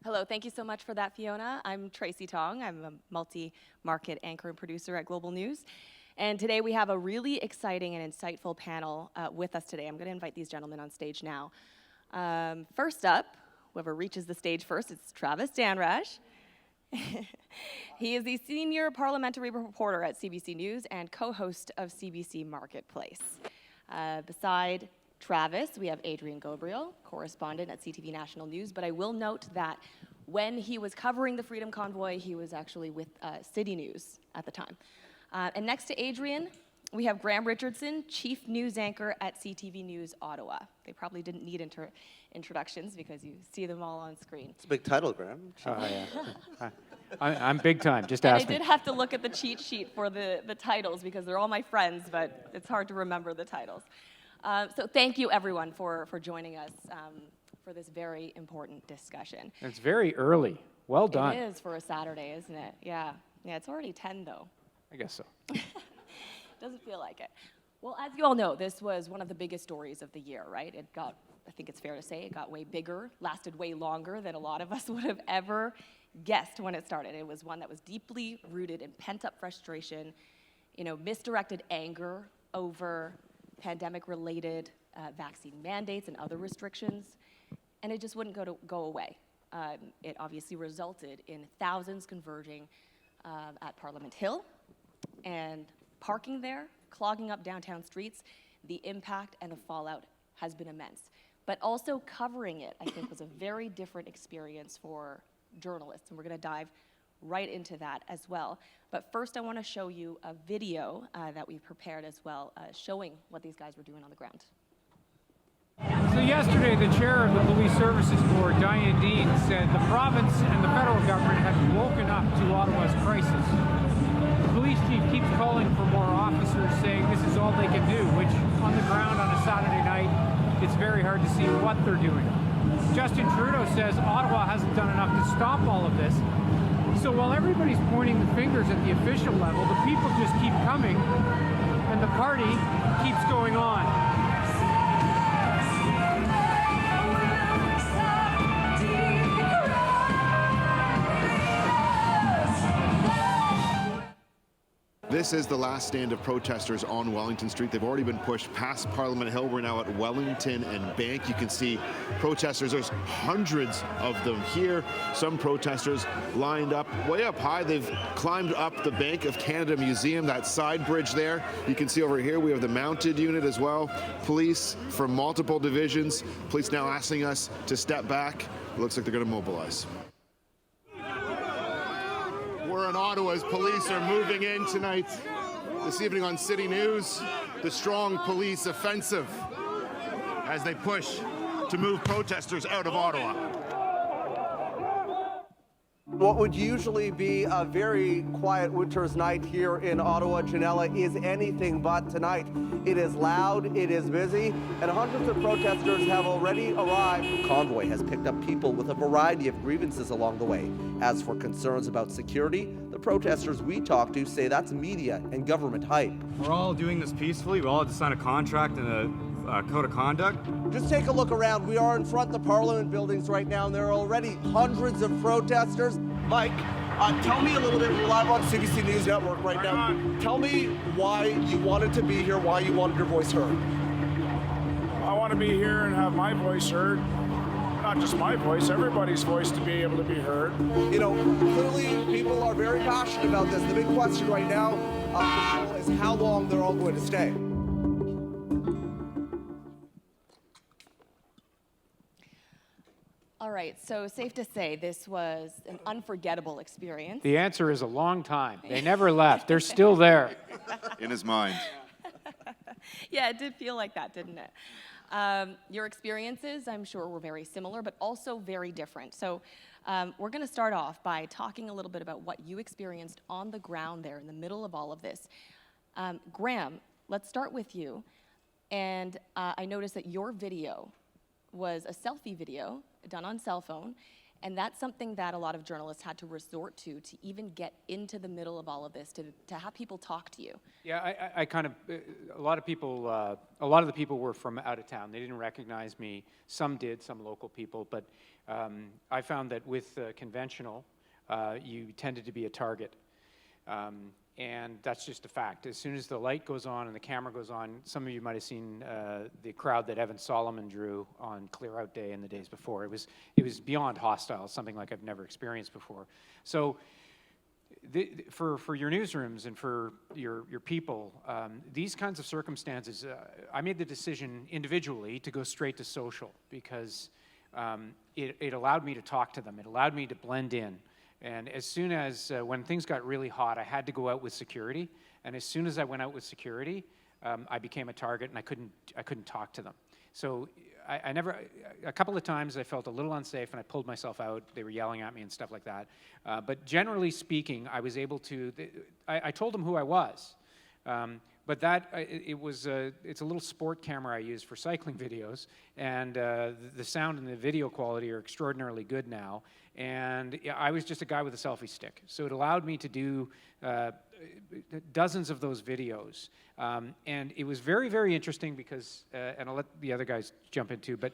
Hello, thank you so much for that, Fiona. I'm Tracy Tong. I'm a multi-market anchor and producer at Global News. And today we have a really exciting and insightful panel with us today. I'm going to invite these gentlemen on stage now. First up, whoever reaches the stage first, it's Travis Dhanraj. He is the senior parliamentary reporter at CBC News and co-host of CBC Marketplace. Beside Travis, we have Adrian Ghobrial, correspondent at CTV National News, but I will note that when he was covering the Freedom Convoy, he was actually with City News at the time. And next to Adrian, we have Graham Richardson, chief news anchor at CTV News Ottawa. They probably didn't need introductions because you see them all on screen. It's a big title, Graham. Oh, yeah. I'm big time, just ask me. I did have to look at the cheat sheet for the titles because they're all my friends, but it's hard to remember the titles. So thank you, everyone, for joining us for this very important discussion. It's very early. Well done. It is for a Saturday, isn't it? Yeah. Yeah, it's already 10, though. I guess so. Doesn't feel like it. Well, as you all know, this was one of the biggest stories of the year, right? It got, I think it's fair to say, it got way bigger, lasted way longer than a lot of us would have ever guessed when it started. It was one that was deeply rooted in pent-up frustration, misdirected anger over pandemic-related vaccine mandates and other restrictions, and it just wouldn't go away. It obviously resulted in thousands converging at Parliament Hill and parking there, clogging up downtown streets. The impact and the fallout has been immense. But also covering it, I think, was a very different experience for journalists, and we're going to dive right into that as well. But first, I want to show you a video that we've prepared as well, showing what these guys were doing on the ground. So yesterday, the chair of the Police Services Board, Diane Dean, said the province and the federal government had woken up to Ottawa's crisis. The police chief keeps calling for more officers, saying this is all they can do, which on the ground on a Saturday night, it's very hard to see what they're doing. Justin Trudeau says Ottawa hasn't done enough to stop all of this. So while everybody's pointing the fingers at the official level, the people just keep coming, and the party keeps going on. This is the last stand of protesters on Wellington Street. They've already been pushed past Parliament Hill. We're now at Wellington and Bank. You can see protesters. There's hundreds of them here. Some protesters lined up way up high. They've climbed up the Bank of Canada Museum, that side bridge there. You can see over here we have the mounted unit as well. Police from multiple divisions. Police now asking us to step back. It looks like they're going to mobilize. We're in Ottawa as police are moving in tonight. This evening on City News, the strong police offensive as they push to move protesters out of Ottawa. What would usually be a very quiet winter's night here in Ottawa, Janella, is anything but tonight. It is loud, it is busy, and hundreds of protesters have already arrived. The convoy has picked up people with a variety of grievances along the way. As for concerns about security, the protesters we talked to say that's media and government hype. We're all doing this peacefully. We all had to sign a contract and a code of conduct. Just take a look around. We are in front of the Parliament buildings right now, and there are already hundreds of protesters. Mike, tell me a little bit. We're live on CBC News Network right now. Tell me why you wanted to be here, why you wanted your voice heard. I want to be here and have my voice heard. Not just my voice, everybody's voice to be able to be heard. Clearly people are very passionate about this. The big question right now is how long they're all going to stay. All right, so safe to say this was an unforgettable experience. The answer is a long time. They never left. They're still there. In his mind. Yeah, it did feel like that, didn't it? Your experiences, I'm sure, were very similar, but also very different. So we're going to start off by talking a little bit about what you experienced on the ground there in the middle of all of this. Graham, let's start with you. And I noticed that your video was a selfie video done on cell phone, And that's something that a lot of journalists had to resort to even get into the middle of all of this, to have people talk to you. Yeah, I kind of, a lot of the people were from out of town. They didn't recognize me. Some did, some local people, but I found that with conventional, you tended to be a target. And that's just a fact. As soon as the light goes on and the camera goes on, some of you might have seen the crowd that Evan Solomon drew on Clear Out Day and the days before. It was beyond hostile, something like I've never experienced before. So for your newsrooms and for your people, these kinds of circumstances, I made the decision individually to go straight to social because it allowed me to talk to them. It allowed me to blend in. And as soon as, when things got really hot, I had to go out with security. And as soon as I went out with security, I became a target and I couldn't talk to them. So a couple of times I felt a little unsafe and I pulled myself out. They were yelling at me and stuff like that. But generally speaking, I was able to, I told them who I was. But it's a little sport camera I use for cycling videos, and the sound and the video quality are extraordinarily good now. And I was just a guy with a selfie stick. So it allowed me to do dozens of those videos. And it was very, very interesting because, and I'll let the other guys jump in too, but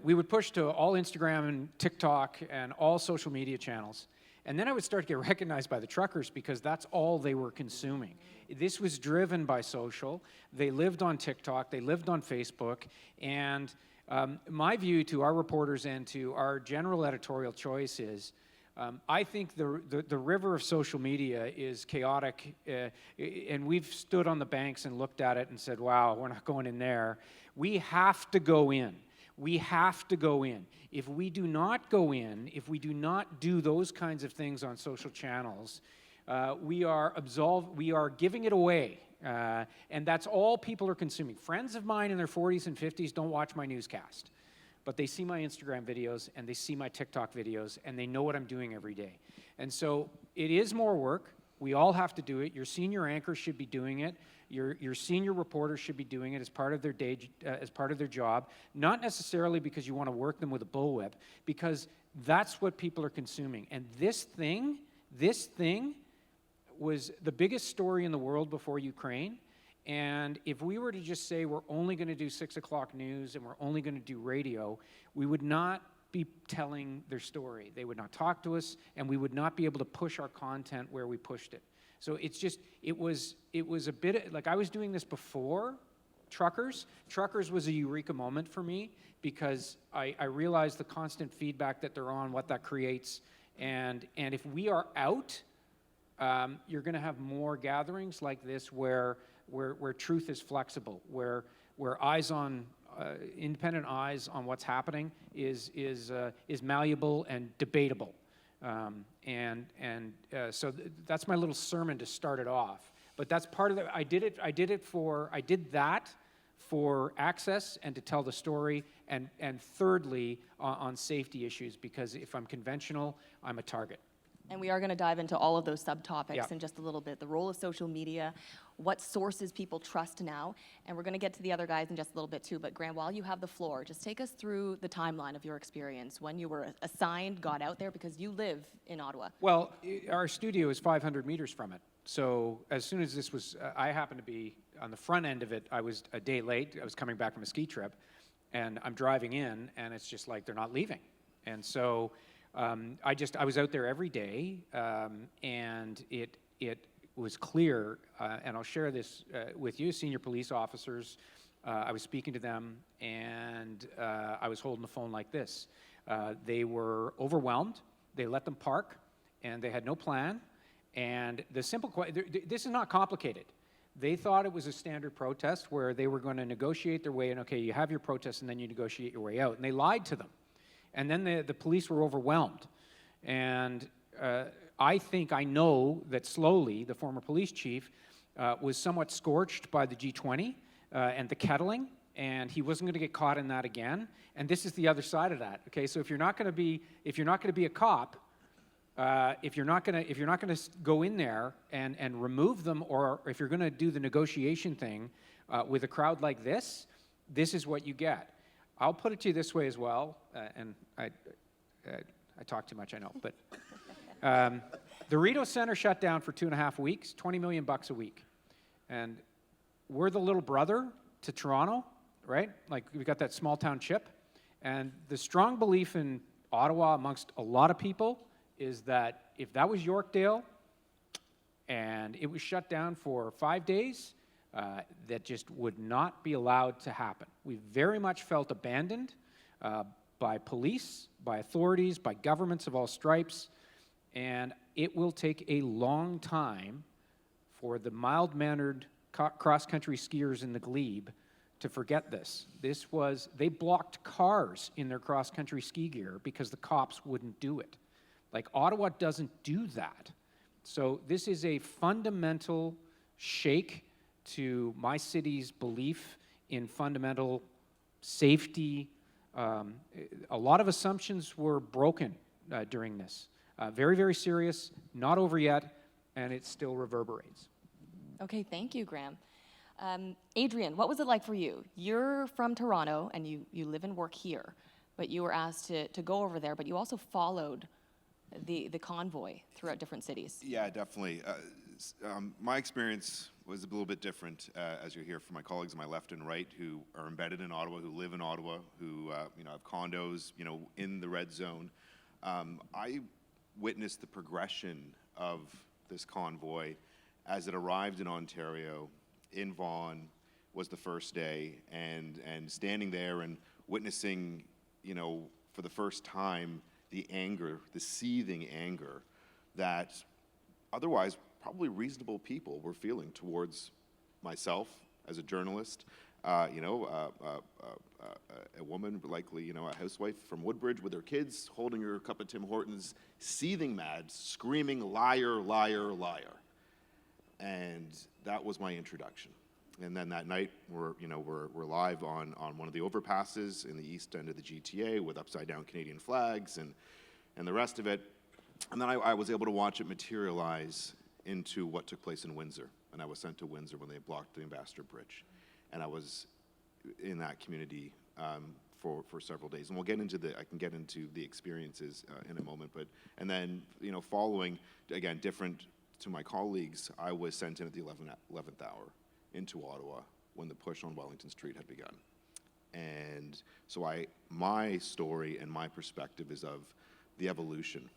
we would push to all Instagram and TikTok and all social media channels. And then I would start to get recognized by the truckers because that's all they were consuming. This was driven by social. They lived on TikTok. They lived on Facebook. And my view to our reporters and to our general editorial choice is I think the river of social media is chaotic. And we've stood on the banks and looked at it and said, wow, we're not going in there. We have to go in. We have to go in. If we do not go in, if we do not do those kinds of things on social channels, we are giving it away. And that's all people are consuming. Friends of mine in their 40s and 50s don't watch my newscast, but they see my Instagram videos and they see my TikTok videos and they know what I'm doing every day. And so it is more work. We all have to do it. Your senior anchors should be doing it. Your senior reporters should be doing it as part of their day, as part of their job. Not necessarily because you want to work them with a bullwhip, because that's what people are consuming. And this thing was the biggest story in the world before Ukraine. And if we were to just say we're only going to do 6 o'clock news and we're only going to do radio, we would not be telling their story. They would not talk to us, and we would not be able to push our content where we pushed it. So it's just, it was a bit, like I was doing this before Truckers. Truckers was a eureka moment for me because I realized the constant feedback that they're on, what that creates. And if we are out, you're going to have more gatherings like this where truth is flexible, where eyes on, independent eyes on what's happening is malleable and debatable. So that's my little sermon to start it off. But that's part of it. I did that for access and to tell the story, and thirdly on safety issues, because if I'm conventional, I'm a target. And we are going to dive into all of those subtopics in just a little bit. The role of social media, what sources people trust now, and we're going to get to the other guys in just a little bit too. But Graham, while you have the floor, just take us through the timeline of your experience when you were assigned, got out there, because you live in Ottawa. Well, our studio is 500 meters from it. So as soon as this was, I happened to be on the front end of it. I was a day late. I was coming back from a ski trip, and I'm driving in, and it's just like they're not leaving. And so I was out there every day, and it was clear, and I'll share this with you, senior police officers. I was speaking to them, and I was holding the phone like this. They were overwhelmed. They let them park, and they had no plan. And the simple question, this is not complicated. They thought it was a standard protest where they were going to negotiate their way in. Okay, you have your protest, and then you negotiate your way out. And they lied to them. And then the police were overwhelmed. And I know that slowly the former police chief was somewhat scorched by the G20 and the kettling, and he wasn't going to get caught in that again. And this is the other side of that. Okay, so if you're not going to be a cop, if you're not going to go in there and remove them, or if you're going to do the negotiation thing with a crowd like this, this is what you get. I'll put it to you this way as well, and I talk too much, I know, but the Rideau Center shut down for 2.5 weeks, $20 million a week. And we're the little brother to Toronto, right? Like, we've got that small town chip. And the strong belief in Ottawa amongst a lot of people is that if that was Yorkdale and it was shut down for 5 days, that just would not be allowed to happen. We very much felt abandoned by police, by authorities, by governments of all stripes, and it will take a long time for the mild-mannered cross-country skiers in the glebe to forget this. They blocked cars in their cross-country ski gear because the cops wouldn't do it. Like, Ottawa doesn't do that. So this is a fundamental shake to my city's belief in fundamental safety. A lot of assumptions were broken during this. Very, very serious, not over yet, and it still reverberates. Okay, thank you, Graham. Adrian, what was it like for you? You're from Toronto, and you live and work here, but you were asked to go over there, but you also followed the convoy throughout different cities. Yeah, definitely. My experience was a little bit different, as you hear from my colleagues on my left and right who are embedded in Ottawa, who live in Ottawa, who have condos, in the red zone. I witnessed the progression of this convoy as it arrived in Ontario. In Vaughan was the first day, and standing there and witnessing, for the first time, the anger, the seething anger that otherwise probably reasonable people were feeling towards myself as a journalist, a woman, likely, a housewife from Woodbridge with her kids, holding her cup of Tim Hortons, seething mad, screaming, liar, liar, liar. And that was my introduction. And then that night, we're live on one of the overpasses in the east end of the GTA with upside-down Canadian flags and the rest of it. And then I was able to watch it materialize into what took place in Windsor. And I was sent to Windsor when they blocked the Ambassador Bridge. And I was in that community for several days. And I can get into the experiences in a moment. And then, following, again, different to my colleagues, I was sent in at the 11th hour into Ottawa when the push on Wellington Street had begun. And so my story and my perspective is of the evolution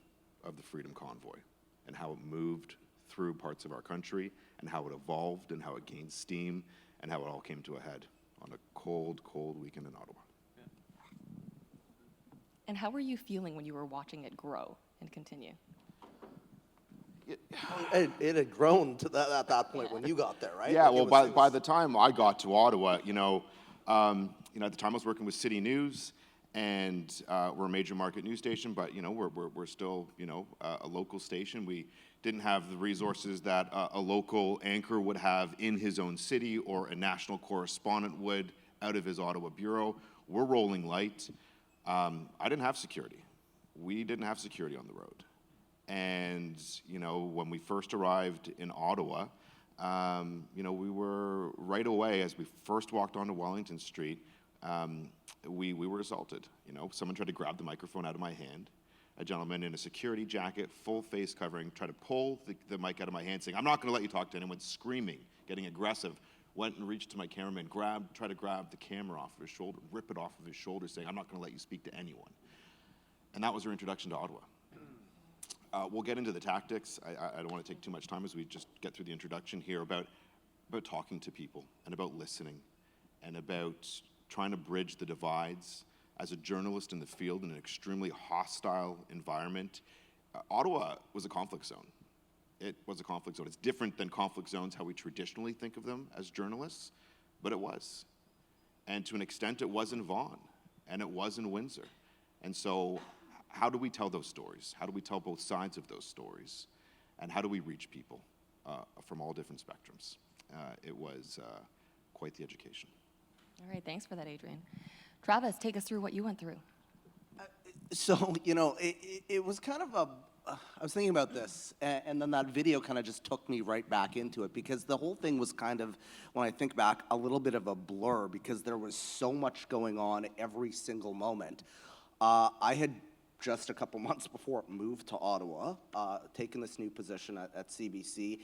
of the Freedom Convoy and how it moved through parts of our country and how it evolved and how it gained steam and how it all came to a head on a cold, cold weekend in Ottawa. And how were you feeling when you were watching it grow and continue? It had grown to at that point when you got there, right? Yeah, like well, by the time I got to Ottawa, at the time I was working with City News, and we're a major market news station, but we're still a local station. We didn't have the resources that a local anchor would have in his own city or a national correspondent would out of his Ottawa bureau. We're rolling light. I didn't have security. We didn't have security on the road. And, when we first arrived in Ottawa, we were right away, as we first walked onto Wellington Street, we were assaulted. Someone tried to grab the microphone out of my hand. A gentleman in a security jacket, full face covering, tried to pull the mic out of my hand, saying, "I'm not going to let you talk to anyone," screaming, getting aggressive. Went and reached to my cameraman, tried to grab the camera off of his shoulder, rip it off of his shoulder, saying, "I'm not going to let you speak to anyone." And that was our introduction to Ottawa. We'll get into the tactics. I don't want to take too much time as we just get through the introduction here about talking to people and about listening and about trying to bridge the divides. As a journalist in the field in an extremely hostile environment, Ottawa was a conflict zone. It was a conflict zone. It's different than conflict zones, how we traditionally think of them as journalists, but it was. And to an extent, it was in Vaughan, and it was in Windsor. And so how do we tell those stories? How do we tell both sides of those stories? And how do we reach people from all different spectrums? It was quite the education. All right, thanks for that, Adrian. Travis, take us through what you went through. So, it was kind of I was thinking about this, and then that video kind of just took me right back into it, because the whole thing was kind of, when I think back, a little bit of a blur, because there was so much going on every single moment. I had just a couple months before moved to Ottawa, taken this new position at CBC,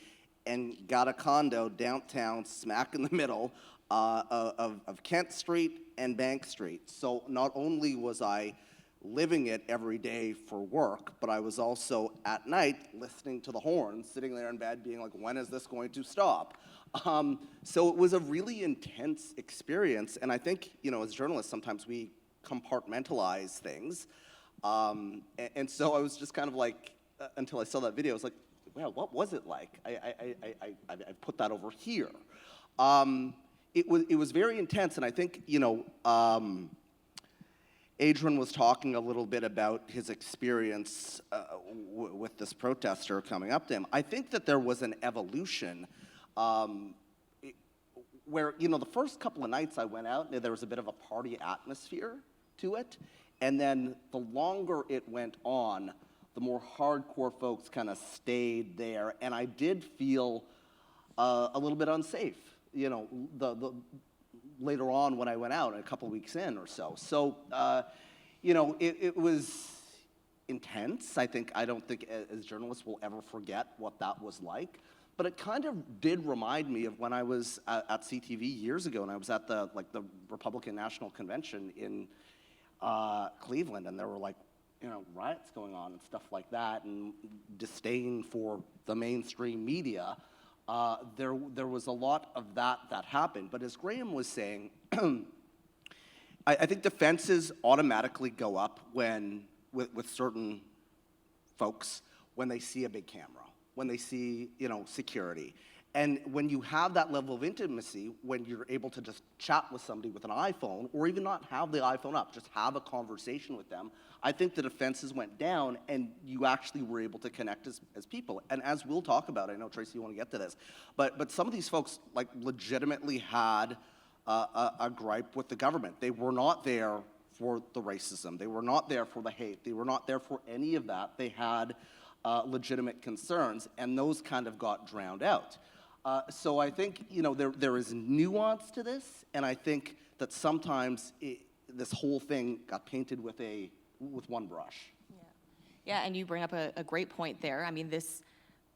and got a condo downtown, smack in the middle of Kent Street and Bank Street. So not only was I living it every day for work, but I was also at night listening to the horn, sitting there in bed being like, when is this going to stop? So it was a really intense experience, and I think, you know, as journalists, sometimes we compartmentalize things. And so I was just kind of like, until I saw that video, I was like, well, what was it like? I put that over here. It was very intense, and I think, you know, Adrian was talking a little bit about his experience with this protester coming up to him. I think that there was an evolution where, you know, the first couple of nights I went out, there was a bit of a party atmosphere to it. And then the longer it went on, the more hardcore folks kind of stayed there. And I did feel a little bit unsafe, you know, later on when I went out, a couple weeks in or so. So, you know, it was intense. I don't think as journalists we'll ever forget what that was like. But it kind of did remind me of when I was at CTV years ago, and I was at the Republican National Convention in Cleveland, and there were riots going on and stuff like that, and disdain for the mainstream media. There was a lot of that happened. But as Graham was saying, I think defenses automatically go up with certain folks when they see a big camera, when they see, security. And when you have that level of intimacy, when you're able to just chat with somebody with an iPhone, or even not have the iPhone up, just have a conversation with them, I think the defenses went down and you actually were able to connect as people. And as we'll talk about, I know, Tracy, you want to get to this, but some of these folks legitimately had a gripe with the government. They were not there for the racism. They were not there for the hate. They were not there for any of that. They had legitimate concerns, and those kind of got drowned out. So I think, there is nuance to this, and I think that sometimes this whole thing got painted with one brush. Yeah, and you bring up a great point there. I mean, this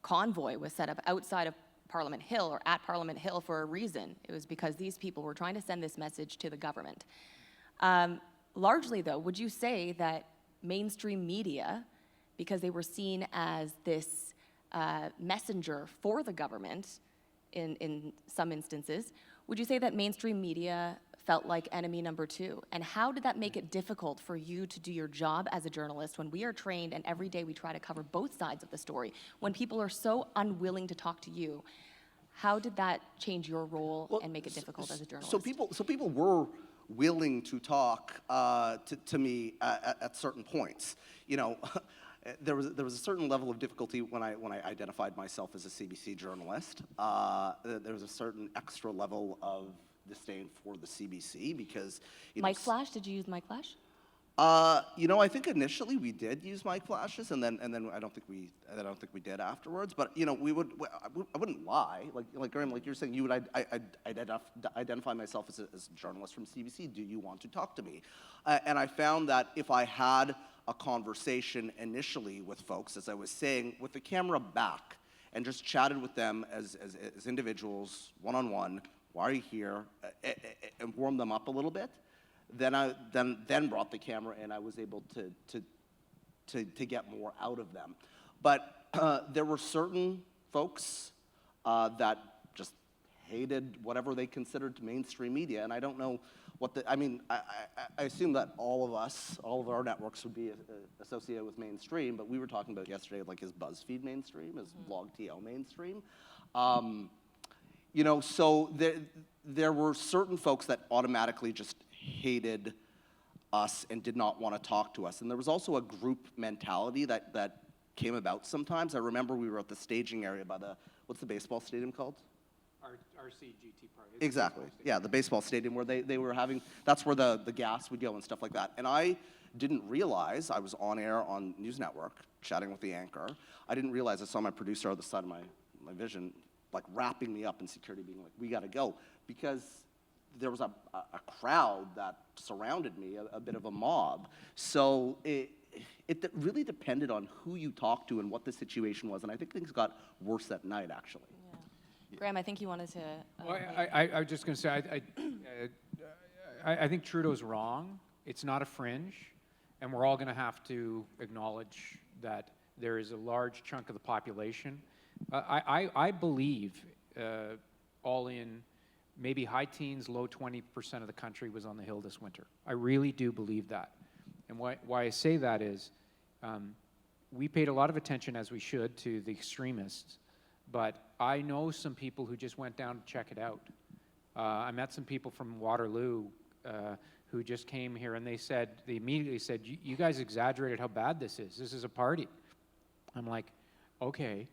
convoy was set up outside of Parliament Hill, or at Parliament Hill, for a reason. It was because these people were trying to send this message to the government. Largely, though, would you say that mainstream media, because they were seen as this messenger for the government in some instances, would you say that mainstream media felt like enemy number two? And how did that make it difficult for you to do your job as a journalist when we are trained and every day we try to cover both sides of the story? When people are so unwilling to talk to you, how did that change your role and make it difficult as a journalist? So people were willing to talk to me at certain points. There was a certain level of difficulty when I identified myself as a CBC journalist. There was a certain extra level of disdain for the CBC because Mic flash? Did you use mic flash? I think initially we did use mic flashes, and then I don't think we did afterwards. But I wouldn't lie. Like Graham, like you're saying, you would identify myself as a journalist from CBC. Do you want to talk to me? And I found that if I had a conversation initially with folks, as I was saying, with the camera back, and just chatted with them as individuals, one-on-one, why are you here, and warmed them up a little bit, then I brought the camera and I was able to get more out of them. But there were certain folks that just hated whatever they considered mainstream media, and I don't know I assume that all of our networks would be associated with mainstream, but we were talking about yesterday, is BuzzFeed mainstream, is BlogTO mainstream? So there were certain folks that automatically just hated us and did not want to talk to us. And there was also a group mentality that came about sometimes. I remember we were at the staging area by what's the baseball stadium called? RCGT Park. Exactly. Yeah, the baseball stadium where they were having, that's where the gas would go and stuff like that. And I didn't realize I was on air on News Network, chatting with the anchor. I didn't realize I saw my producer on the side of my vision, like wrapping me up in security, being like, we gotta go. Because there was a crowd that surrounded me, a bit of a mob. So it really depended on who you talked to and what the situation was. And I think things got worse that night, actually. Yeah. Graham, I think you wanted to. Well, I was just going to say, I think Trudeau's wrong. It's not a fringe, and we're all going to have to acknowledge that there is a large chunk of the population. I believe, all in, maybe high teens, low 20% of the country was on the Hill this winter. I really do believe that. And why I say that is, we paid a lot of attention, as we should, to the extremists, but I know some people who just went down to check it out. I met some people from Waterloo who just came here, and they immediately said, you guys exaggerated how bad this is. This is a party. I'm like, okay,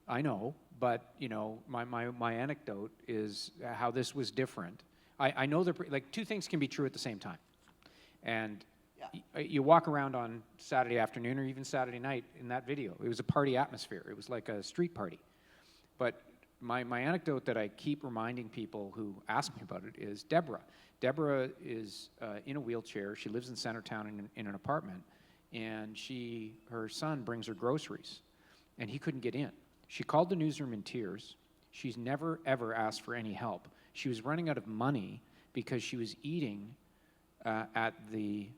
I know, but you know, my anecdote is how this was different. I know like two things can be true at the same time. And you walk around on Saturday afternoon or even Saturday night in that video. It was a party atmosphere. It was like a street party. But my anecdote that I keep reminding people who ask me about it is Deborah. Deborah is in a wheelchair. She lives in Centertown in an apartment. And her son brings her groceries. And he couldn't get in. She called the newsroom in tears. She's never, ever asked for any help. She was running out of money because she was eating at the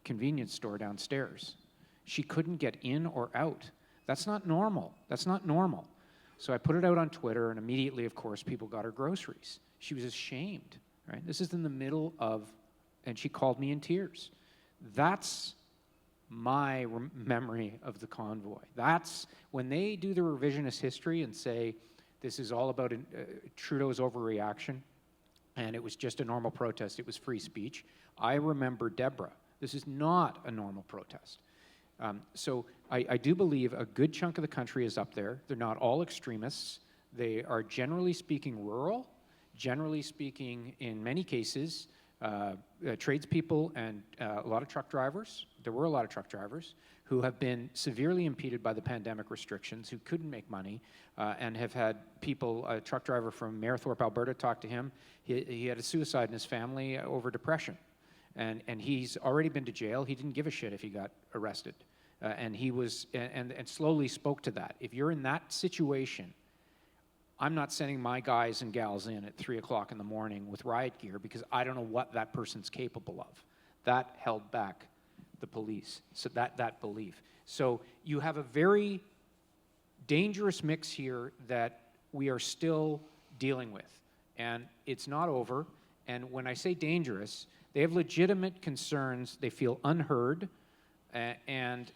convenience store downstairs. She couldn't get in or out. That's not normal. That's not normal. So I put it out on Twitter, and immediately, of course, people got her groceries. She was ashamed, right? This is in the middle of, and she called me in tears. That's my memory of the convoy. That's when they do the revisionist history and say this is all about Trudeau's overreaction and it was just a normal protest, it was free speech. I remember Deborah. This is not a normal protest. So I do believe a good chunk of the country is up there. They're not all extremists. They are generally speaking rural, generally speaking in many cases tradespeople and a lot of truck drivers. There were a lot of truck drivers who have been severely impeded by the pandemic restrictions, who couldn't make money, and have had people, a truck driver from Mayerthorpe, Alberta, talk to him. He had a suicide in his family over depression. And he's already been to jail. He didn't give a shit if he got arrested. And he was, and slowly spoke to that. If you're in that situation, I'm not sending my guys and gals in at 3 o'clock in the morning with riot gear because I don't know what that person's capable of. That held back the police, so that belief. So you have a very dangerous mix here that we are still dealing with. And it's not over. And when I say dangerous, they have legitimate concerns. They feel unheard, and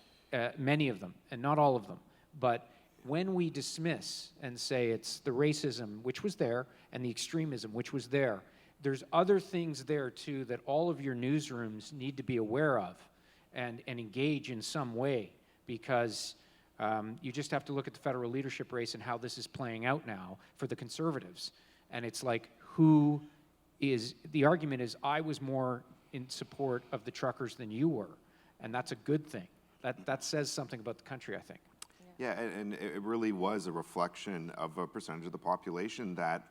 many of them, and not all of them. But when we dismiss and say it's the racism, which was there, and the extremism, which was there, there's other things there, too, that all of your newsrooms need to be aware of and engage in some way, because you just have to look at the federal leadership race and how this is playing out now for the Conservatives. And it's like, the argument is, I was more in support of the truckers than you were, and that's a good thing. That says something about the country, I think. Yeah, and it really was a reflection of a percentage of the population that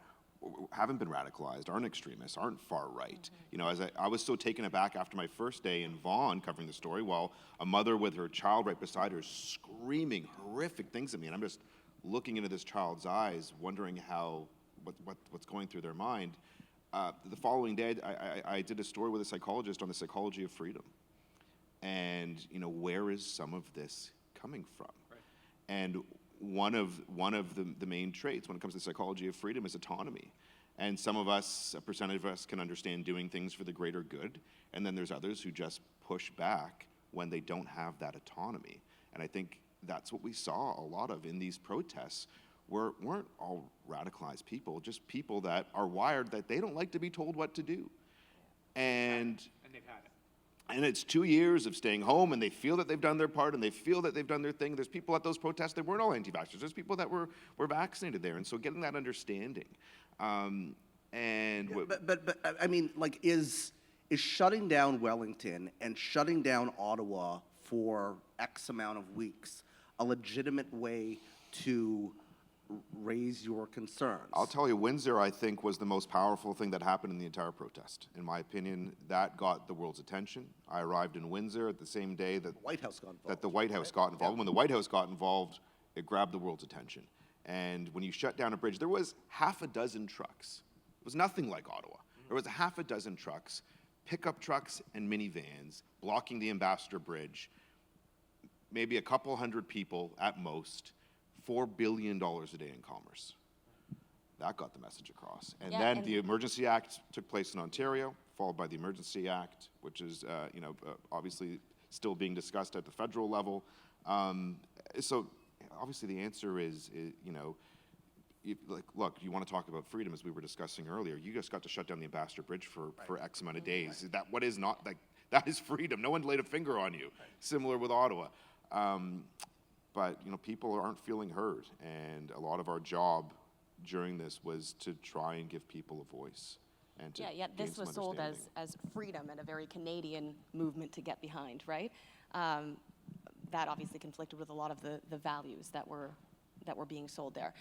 haven't been radicalized, aren't extremists, aren't far right. Mm-hmm. You know, as I was so taken aback after my first day in Vaughan covering the story, while a mother with her child right beside her screaming horrific things at me, and I'm just looking into this child's eyes, wondering what's going through their mind. The following day, I did a story with a psychologist on the psychology of freedom. And, you know, where is some of this coming from? Right. And one of the main traits when it comes to psychology of freedom is autonomy. And some of us, a percentage of us, can understand doing things for the greater good. And then there's others who just push back when they don't have that autonomy. And I think that's what we saw a lot of in these protests. Weren't all radicalized people, just people that are wired that they don't like to be told what to do. And they've had it. And it's 2 years of staying home, and they feel that they've done their part, and they feel that they've done their thing. There's people at those protests that weren't all anti-vaxxers. There's people that were vaccinated there, and so getting that understanding. But I mean, like, is is shutting down Wellington and shutting down Ottawa for X amount of weeks a legitimate way to raise your concerns? I'll tell you, Windsor, I think, was the most powerful thing that happened in the entire protest. In my opinion, that got the world's attention. I arrived in Windsor at the same day that The White House got involved. That the White House got involved. When the White House got involved, it grabbed the world's attention. And when you shut down a bridge, there was half a dozen trucks. It was nothing like Ottawa. There was a half a dozen trucks, pickup trucks and minivans, blocking the Ambassador Bridge. Maybe a couple hundred people at most, $4 billion a day in commerce. That got the message across. And then the Emergency Act took place in Ontario, followed by the Emergency Act, which is, obviously still being discussed at the federal level. So obviously the answer is look, you want to talk about freedom, as we were discussing earlier. You just got to shut down the Ambassador Bridge for X amount of days. That is freedom. No one laid a finger on you. Similar with Ottawa. But people aren't feeling heard, and a lot of our job during this was to try and give people a voice. And to yet gain this some was sold understanding. as freedom and a very Canadian movement to get behind, right? That obviously conflicted with a lot of the values that were being sold there.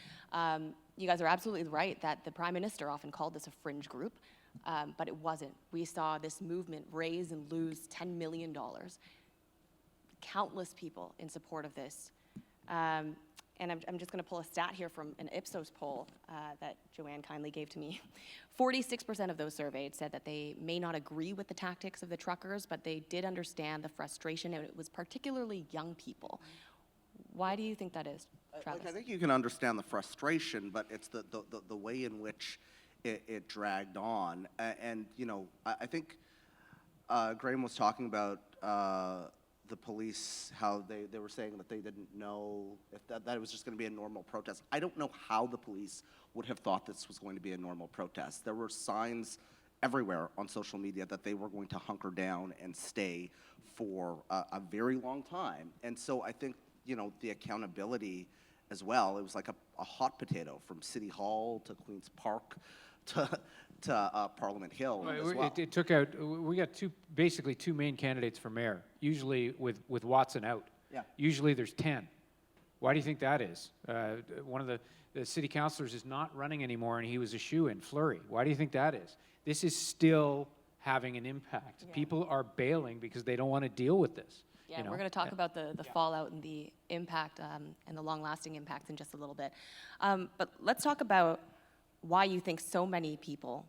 You guys are absolutely right that the Prime Minister often called this a fringe group, but it wasn't. We saw this movement raise and lose $10 million. Countless people in support of this. And I'm just going to pull a stat here from an Ipsos poll that Joanne kindly gave to me. 46% of those surveyed said that they may not agree with the tactics of the truckers, but they did understand the frustration, and it was particularly young people. Why do you think that is, Travis? I think you can understand the frustration, but it's the way in which it dragged on. And I think Graham was talking about the police, how they were saying that they didn't know if that it was just going to be a normal protest. I don't know how the police would have thought this was going to be a normal protest. There were signs everywhere on social media that they were going to hunker down and stay for a very long time. And so I think, the accountability as well, it was like a hot potato from City Hall to Queen's Park to Parliament Hill as well. It took out, we got basically two main candidates for mayor, usually with Watson out. Yeah. Usually there's 10. Why do you think that is? One of the city councilors is not running anymore, and he was a shoo-in, Fleury. Why do you think that is? This is still having an impact. Yeah. People are bailing because they don't want to deal with this. Yeah, we're going to talk about the fallout and the impact and the long-lasting impacts in just a little bit. But let's talk about why you think so many people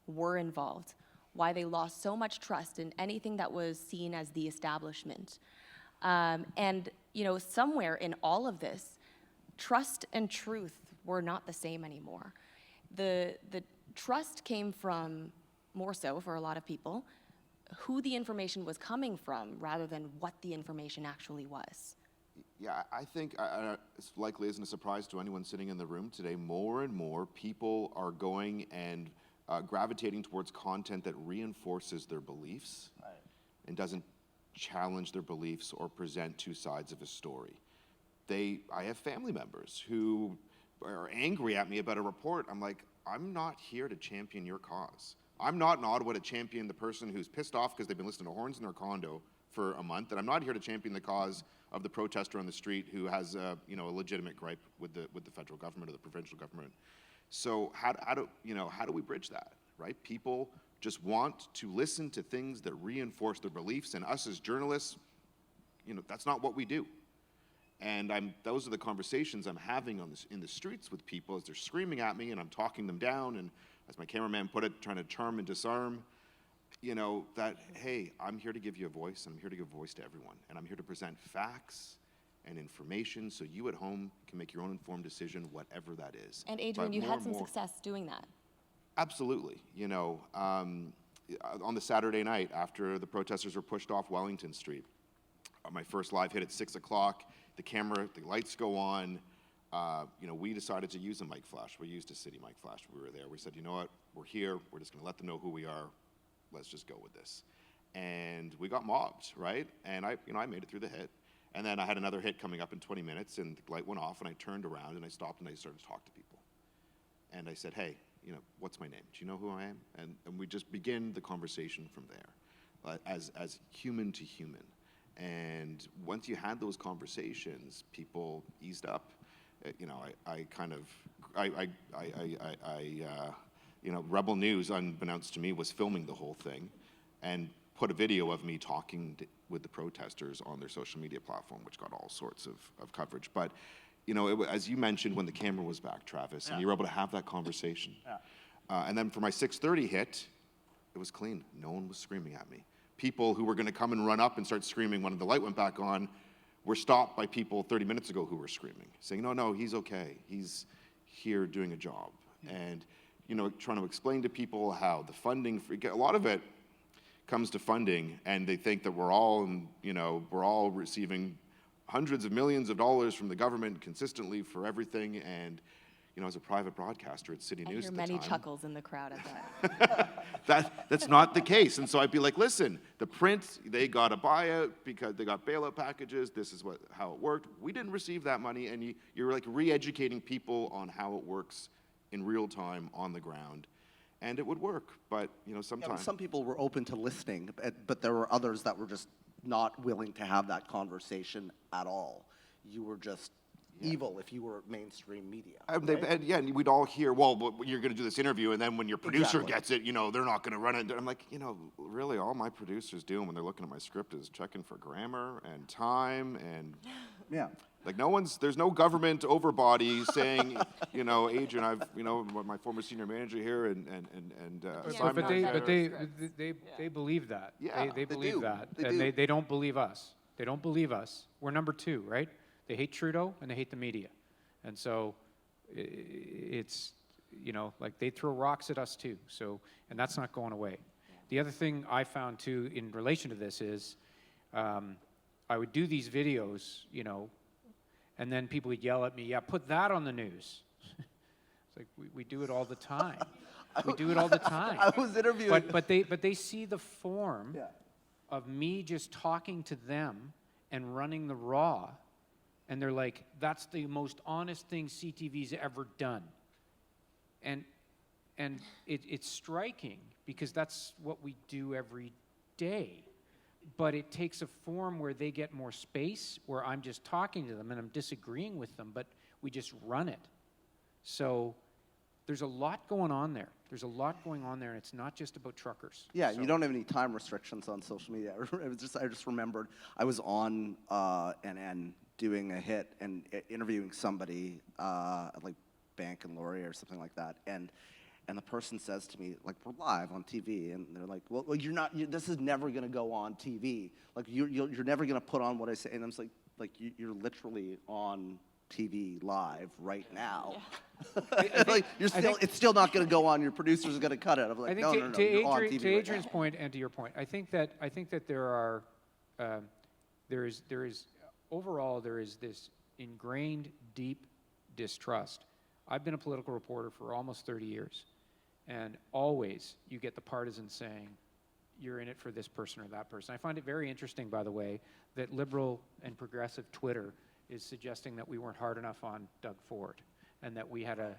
were involved, why they lost so much trust in anything that was seen as the establishment. And, somewhere in all of this, trust and truth were not the same anymore. The trust came from, more so for a lot of people, who the information was coming from rather than what the information actually was. Yeah, I think it likely isn't a surprise to anyone sitting in the room today. More and more people are going and gravitating towards content that reinforces their beliefs and doesn't challenge their beliefs or present two sides of a story. I have family members who are angry at me about a report. I'm like, I'm not here to champion your cause. I'm not in Ottawa to champion the person who's pissed off because they've been listening to horns in their condo for a month, and I'm not here to champion the cause of the protester on the street who has a legitimate gripe with the federal government or the provincial government. So how do we bridge that, right? People just want to listen to things that reinforce their beliefs, and us as journalists, that's not what we do. And those are the conversations I'm having in the streets with people as they're screaming at me, and I'm talking them down, and as my cameraman put it, trying to charm and disarm, that, hey, I'm here to give you a voice, and I'm here to give a voice to everyone. And I'm here to present facts and information so you at home can make your own informed decision, whatever that is. And Adrian, you had some success doing that. Absolutely. On the Saturday night after the protesters were pushed off Wellington Street, my first live hit at 6 o'clock, the lights go on. We decided to use a mic flash. We used a city mic flash. We were there. We said, you know what? We're here. We're just going to let them know who we are. Let's just go with this. And we got mobbed, right? And I made it through the hit. And then I had another hit coming up in 20 minutes, and the light went off, and I turned around, and I stopped, and I started to talk to people. And I said, hey, what's my name? Do you know who I am? And we just begin the conversation from there, as human to human. And once you had those conversations, people eased up. Rebel News, unbeknownst to me, was filming the whole thing and put a video of me talking with the protesters on their social media platform, which got all sorts of coverage. But, as you mentioned, when the camera was back, Travis, and you were able to have that conversation. And then for my 6:30 hit, it was clean. No one was screaming at me. People who were going to come and run up and start screaming when the light went back on were stopped by people 30 minutes ago who were screaming, saying, no, he's okay. He's here doing a job. And, trying to explain to people how the funding, a lot of it comes to funding, and they think that we're all receiving hundreds of millions of dollars from the government consistently for everything. And, as a private broadcaster at City News I at hear the many time, chuckles in the crowd at that. that's not the case. And so I'd be like, listen, the print, they got a buyout because they got bailout packages. This is how it worked. We didn't receive that money. And you're like re-educating people on how it works in real time on the ground. And it would work. But, sometimes. Some people were open to listening, but there were others that were just not willing to have that conversation at all. You were just evil if you were mainstream media. And we'd all hear, well, you're going to do this interview, and then when your producer Exactly. gets it, they're not going to run it. I'm like, really, all my producers do when they're looking at my script is checking for grammar and time and like there's no government overbody saying, Adrian, my former senior manager here and But they believe that. Yeah, they believe do. that, They and do. they don't believe us. They don't believe us. We're number 2, right? They hate Trudeau and they hate the media, and so it's like they throw rocks at us too. So, and that's not going away. The other thing I found too in relation to this is, I would do these videos, and then people would yell at me, "Yeah, put that on the news." It's like we do it all the time. We do it all the time. I was interviewing. But they see the form of me just talking to them and running the raw, and they're like, "That's the most honest thing CTV's ever done." And it's striking because that's what we do every day. But it takes a form where they get more space, where I'm just talking to them and I'm disagreeing with them, but we just run it. So there's a lot going on there. And it's not just about truckers. Yeah, so. you don't have any time restrictions on social media. I just remembered I was on NN doing a hit and interviewing somebody at like Bank and Laurie or something like that, and the person says to me, like, we're live on TV, and they're like, well you're not. This is never going to go on TV. Like you're never going to put on what I say, and I'm just like you're literally on TV live right now. Yeah. It's still not going to go on. Your producers are going to cut it. I'm like, no, you're on TV to right Adrian's now. point and to your point, I think that there is overall there is this ingrained deep distrust. I've been a political reporter for almost 30 years, and always you get the partisans saying, you're in it for this person or that person. I find it very interesting, by the way, that liberal and progressive Twitter is suggesting that we weren't hard enough on Doug Ford, and that we had I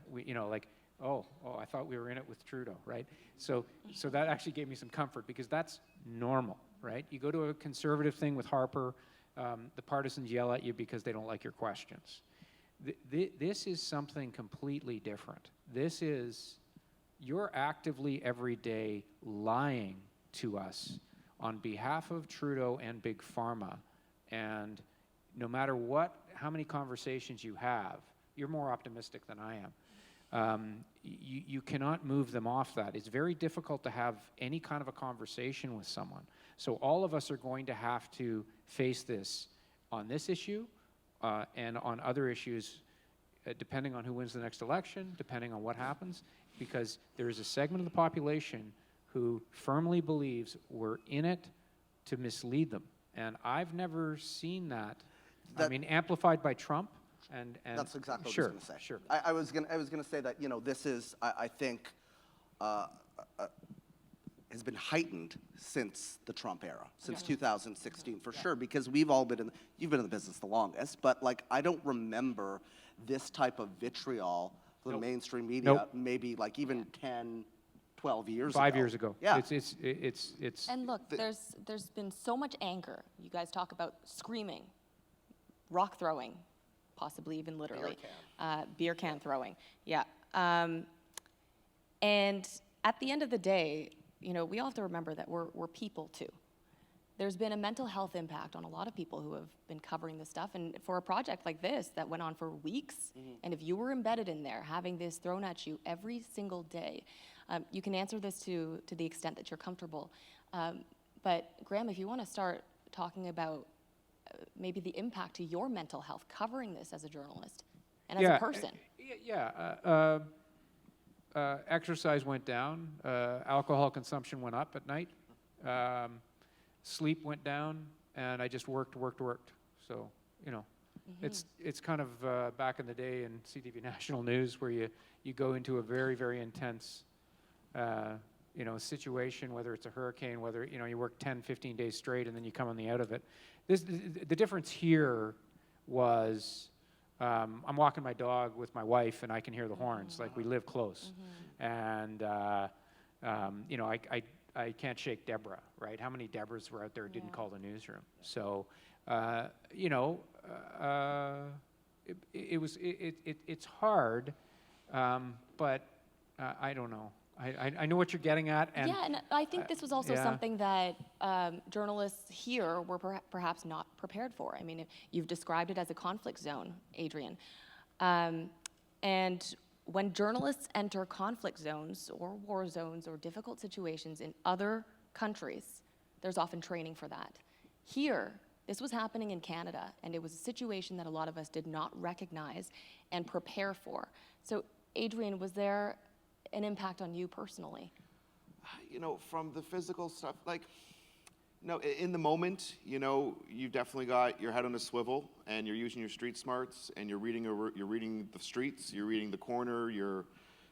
thought we were in it with Trudeau, right? So that actually gave me some comfort, because that's normal, right? You go to a conservative thing with Harper, the partisans yell at you because they don't like your questions. This is something completely different. This is, you're actively every day lying to us on behalf of Trudeau and Big Pharma, and no matter how many conversations you have, you're more optimistic than I am. You cannot move them off that. It's very difficult to have any kind of a conversation with someone. So all of us are going to have to face this on this issue and on other issues, depending on who wins the next election, depending on what happens, because there is a segment of the population who firmly believes we're in it to mislead them. And I've never seen that. I mean, amplified by Trump. And That's exactly sure, what I was going to say. Sure. I was going to say that, this is, I think, has been heightened since the Trump era, since 2016, for sure, because we've all been you've been in the business the longest, but like, I don't remember this type of vitriol the Nope. mainstream media, Nope. maybe like even 10, 12 years ago. 5 years ago. Yeah. It's And look, there's been so much anger. You guys talk about screaming, rock throwing, possibly even literally. Beer can throwing, yeah. And at the end of the day, you know, we all have to remember that we're people too. There's been a mental health impact on a lot of people who have been covering this stuff. And for a project like this that went on for weeks, and if you were embedded in there, having this thrown at you every single day, you can answer this to the extent that you're comfortable. But Graham, if you want to start talking about maybe the impact to your mental health covering this as a journalist and as a person. Exercise went down, alcohol consumption went up at night, sleep went down, and I just worked. So, you know, it's kind of back in the day in CTV National News where you go into a very, very intense, you know, situation, whether it's a hurricane, whether, you know, you work 10, 15 days straight and then you come on the out of it. The difference here was I'm walking my dog with my wife and I can hear the horns, like we live close. And, you know, I can't shake Deborah, right? How many Deborahs were out there who didn't call the newsroom? So, you know, it's hard, but I don't know. I know what you're getting at. And yeah, and I think this was also something that journalists here were perhaps not prepared for. I mean, you've described it as a conflict zone, Adrian. And when journalists enter conflict zones or war zones or difficult situations in other countries, there's often training for that. Here, this was happening in Canada, and it was a situation that a lot of us did not recognize and prepare for. So, Adrian, was there an impact on you personally? You know, from the physical stuff, like, no, in the moment, you know, you've definitely got your head on a swivel, and you're using your street smarts, and you're reading the streets, you're reading the corner, you're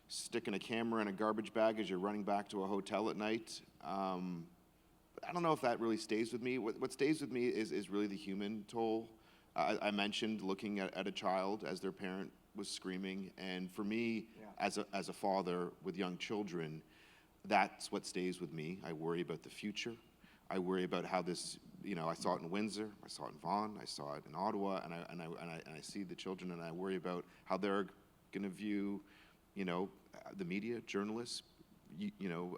sticking a camera in a garbage bag as you're running back to a hotel at night. I don't know if that really stays with me. What stays with me is really the human toll. I mentioned looking at a child as their parent was screaming, and for me, as a father with young children, that's what stays with me. I worry about the future. I worry about how this, you know, I saw it in Windsor, I saw it in Vaughan, I saw it in Ottawa, and I see the children, and I worry about how they're going to view, you know, the media, journalists, you know,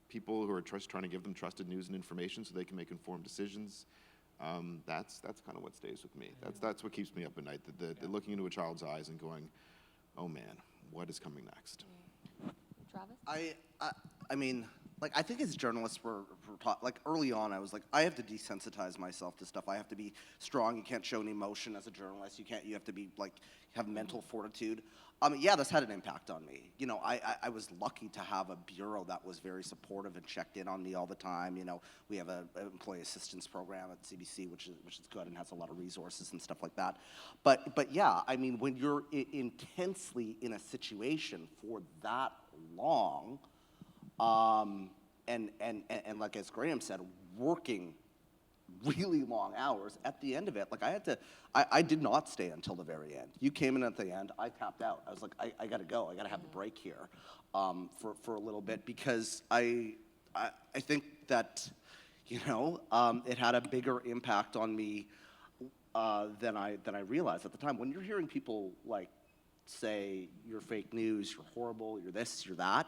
people who are trying to give them trusted news and information so they can make informed decisions. That's kind of what stays with me. That's what keeps me up at night. The looking into a child's eyes and going, oh man, what is coming next? Travis? I mean, like, I think as journalists, we're taught, like, early on, I was like, I have to desensitize myself to stuff. I have to be strong. You can't show any emotion as a journalist. You have to be, like, have mental fortitude. Yeah, this had an impact on me. You know, I was lucky to have a bureau that was very supportive and checked in on me all the time. You know, we have an employee assistance program at CBC, which is good and has a lot of resources and stuff like that. But yeah, I mean, when you're intensely in a situation for that long, and like as Graham said, working really long hours, at the end of it, like I did not stay until the very end. You came in at the end, I tapped out. I was like, I gotta go, I gotta have a break here for a little bit, because I think that, you know, it had a bigger impact on me than I realized at the time. When you're hearing people like say you're fake news, you're horrible, you're this, you're that.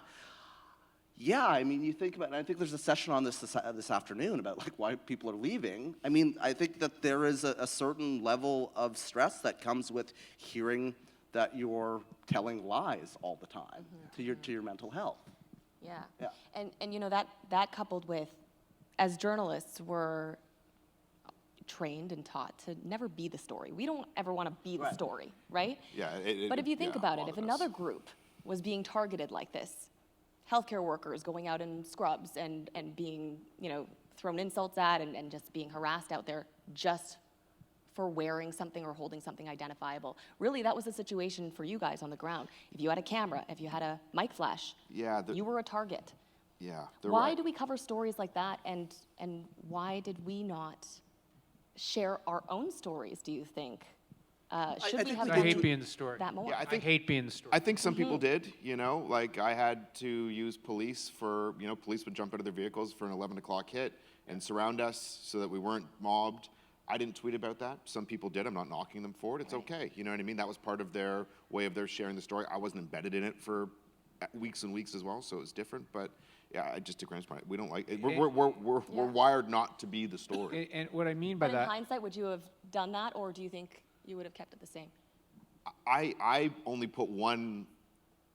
Yeah, I mean, you think about it, and I think there's a session on this afternoon about like why people are leaving. I mean, I think that there is a certain level of stress that comes with hearing that you're telling lies all the time to your mental health. Yeah. Yeah. And you know, that coupled with, as journalists, we're trained and taught to never be the story. We don't ever want to be the story, right? Yeah. But if you think about it, if us. another group was being targeted like this, healthcare workers going out in scrubs and being, you know, thrown insults at and just being harassed out there just for wearing something or holding something identifiable. Really, that was the situation for you guys on the ground. If you had a camera, if you had a mic flash, you were a target. Yeah. Why do we cover stories like that, and why did we not share our own stories, do you think? Should we think have we I did hate done being the story. that more? Yeah, I hate being the story. I think some people did, you know, like I had to use police for, you know, police would jump out of their vehicles for an 11 o'clock hit and surround us so that we weren't mobbed. I didn't tweet about that. Some people did. I'm not knocking them for it. It's okay. You know what I mean? That was part of their way of their sharing the story. I wasn't embedded in it for weeks and weeks as well, so it was different. But yeah, I just to Graham's point, we don't like it. We're wired not to be the story. And what I mean by But in that, hindsight, would you have done that, or do you think you would have kept it the same? I only put one.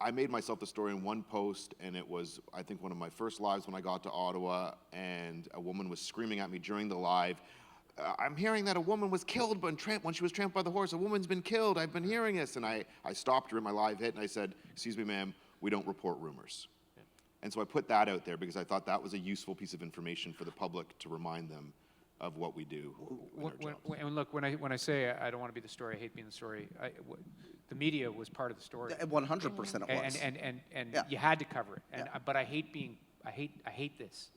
I made myself the story in one post, and it was, I think, one of my first lives when I got to Ottawa, and a woman was screaming at me during the live, I'm hearing that a woman was killed when she was trampled by the horse. A woman's been killed. I've been hearing this. And I stopped her in my live hit, and I said, excuse me, ma'am, we don't report rumors. Yeah. And so I put that out there because I thought that was a useful piece of information for the public to remind them of what we do in our jobs. And look, when I say I don't want to be the story, I hate being the story, the media was part of the story. 100% it was. And Yeah. you had to cover it. And Yeah. but I hate this.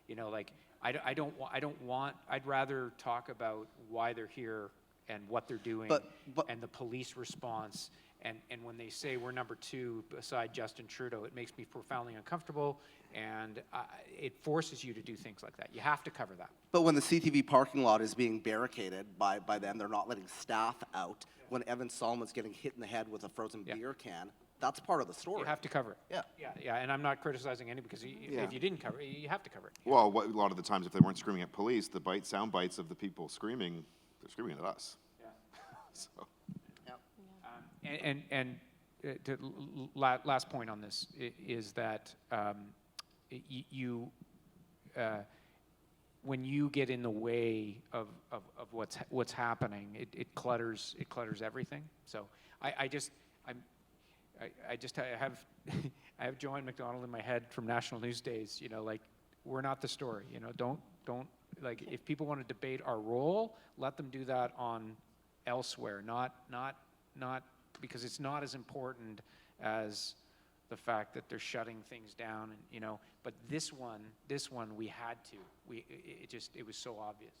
You know, like I don't want. I'd rather talk about why they're here and what they're doing, But- and the police response. And when they say we're number 2 beside Justin Trudeau, it makes me profoundly uncomfortable, and it forces you to do things like that. You have to cover that. But when the CTV parking lot is being barricaded by them, they're not letting staff out. When Evan Solomon's getting hit in the head with a frozen beer can, that's part of the story. You have to cover it. Yeah. Yeah, and I'm not criticizing any because if you didn't cover it, you have to cover it. Well, a lot of the times, if they weren't screaming at police, the sound bites of the people screaming, they're screaming at us. Yeah. So. Last point on this is that when you get in the way of what's happening, it clutters everything. So I have Joanne McDonald in my head from National News Days. You know, like, we're not the story. You know, don't like, if people want to debate our role, let them do that on elsewhere, not because it's not as important as the fact that they're shutting things down, and you know. But this one we had to. It was so obvious.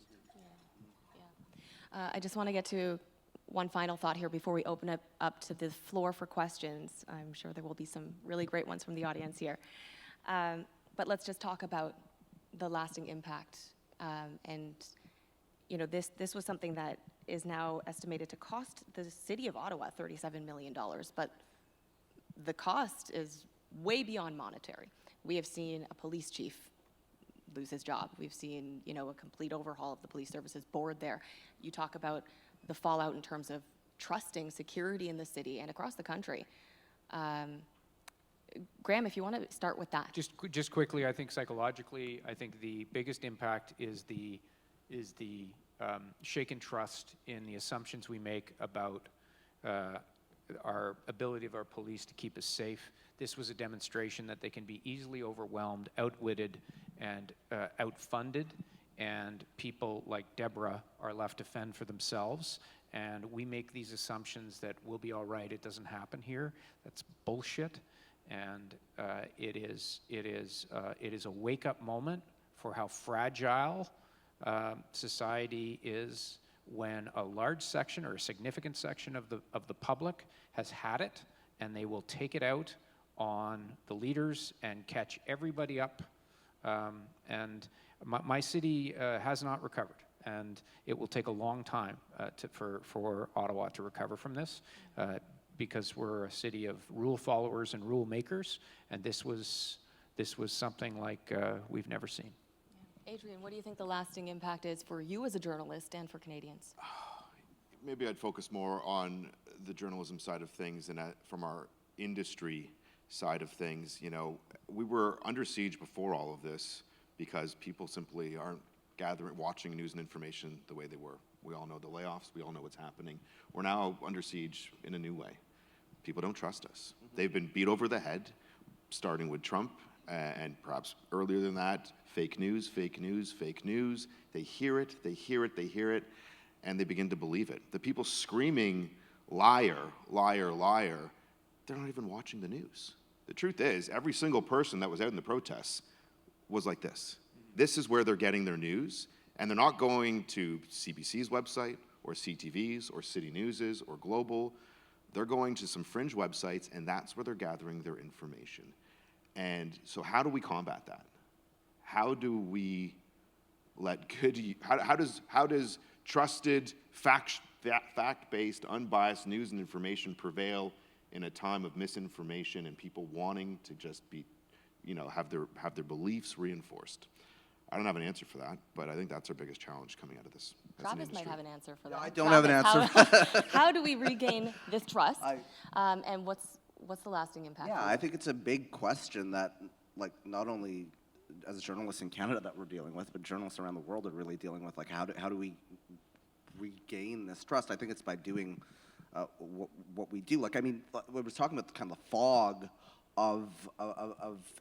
Yeah. I just want to get to one final thought here before we open it up to the floor for questions. I'm sure there will be some really great ones from the audience here. But let's just talk about the lasting impact. And you know, this was something that is now estimated to cost the city of Ottawa $37 million, but the cost is way beyond monetary. We have seen a police chief lose his job. We've seen, you know, a complete overhaul of the police services board there. You talk about the fallout in terms of trusting security in the city and across the country. Graham, if you want to start with that. Just quickly, I think psychologically, I think the biggest impact is the shaken trust in the assumptions we make about our ability of our police to keep us safe. This was a demonstration that they can be easily overwhelmed, outwitted, and outfunded, and people like Deborah are left to fend for themselves. And we make these assumptions that we'll be all right. It doesn't happen here. That's bullshit. And it is a wake-up moment for how fragile society is when a large section or a significant section of the public has had it, and they will take it out on the leaders and catch everybody up. And my city has not recovered, and it will take a long time for Ottawa to recover from this. Because we're a city of rule followers and rule makers, and this was something like we've never seen. Yeah. Adrian, what do you think the lasting impact is for you as a journalist and for Canadians? Maybe I'd focus more on the journalism side of things and from our industry side of things. You know, we were under siege before all of this because people simply aren't watching news and information the way they were. We all know the layoffs. We all know what's happening. We're now under siege in a new way. People don't trust us. They've been beat over the head, starting with Trump, and perhaps earlier than that, fake news, fake news, fake news. They hear it, they hear it, they hear it, and they begin to believe it. The people screaming, liar, liar, liar, they're not even watching the news. The truth is, every single person that was out in the protests was like this. This is where they're getting their news, and they're not going to CBC's website or CTVs or City Newses or Global. They're going to some fringe websites, and that's where they're gathering their information. And so how do we combat that? How do we let good, how does trusted, fact-based, unbiased news and information prevail in a time of misinformation and people wanting to just be, have their beliefs reinforced? I don't have an answer for that, but I think that's our biggest challenge coming out of this. Travis might have an answer for that. I don't have an answer. How do we regain this trust? And what's the lasting impact? Yeah, I think it's a big question that, like, not only as journalists in Canada that we're dealing with, but journalists around the world are really dealing with. Like, how do we regain this trust? I think it's by doing what we do. Like, I mean, we were talking about kind of the fog of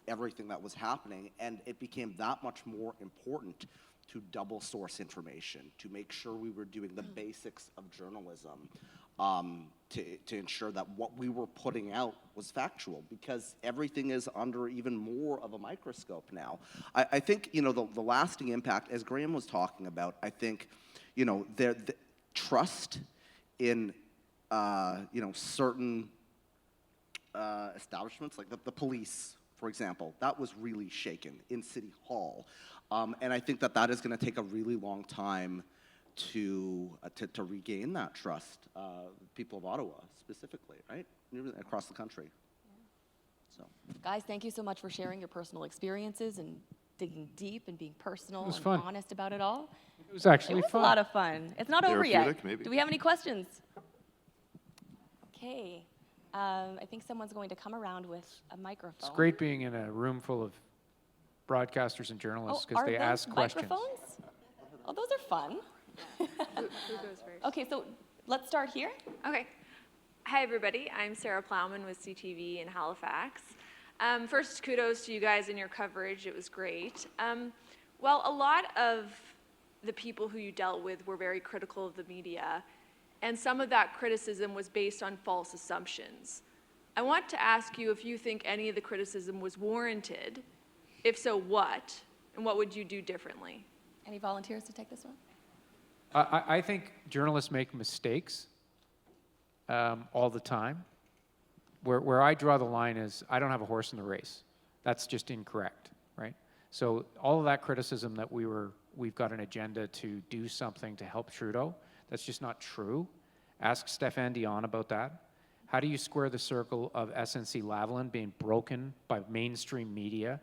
everything that was happening, and it became that much more important to double source information, to make sure we were doing the basics of journalism, to ensure that what we were putting out was factual, because everything is under even more of a microscope now. I think, the lasting impact, as Graham was talking about, I think, the trust in, certain establishments, like the police, for example, that was really shaken in City Hall. And I think that is going to take a really long time to regain that trust, people of Ottawa specifically, right? Across the country. So, guys, thank you so much for sharing your personal experiences and digging deep and being personal and fun. honest about it all. It was actually It was fun. a lot of fun. It's not over yet. Therapeutic, maybe. Do we have any questions? Okay. I think someone's going to come around with a microphone. It's great being in a room full of broadcasters and journalists because they ask questions. Microphones? Oh, those are fun. Who goes first? Okay, so let's start here. Okay. Hi, everybody. I'm Sarah Plowman with CTV in Halifax. First, kudos to you guys and your coverage. It was great. Well, a lot of the people who you dealt with were very critical of the media, and some of that criticism was based on false assumptions. I want to ask you if you think any of the criticism was warranted. If so, what? And what would you do differently? Any volunteers to take this one? I think journalists make mistakes all the time. Where I draw the line is I don't have a horse in the race. That's just incorrect, right? So all of that criticism that we've got an agenda to do something to help Trudeau, that's just not true. Ask Stéphane Dion about that. How do you square the circle of SNC-Lavalin being broken by mainstream media,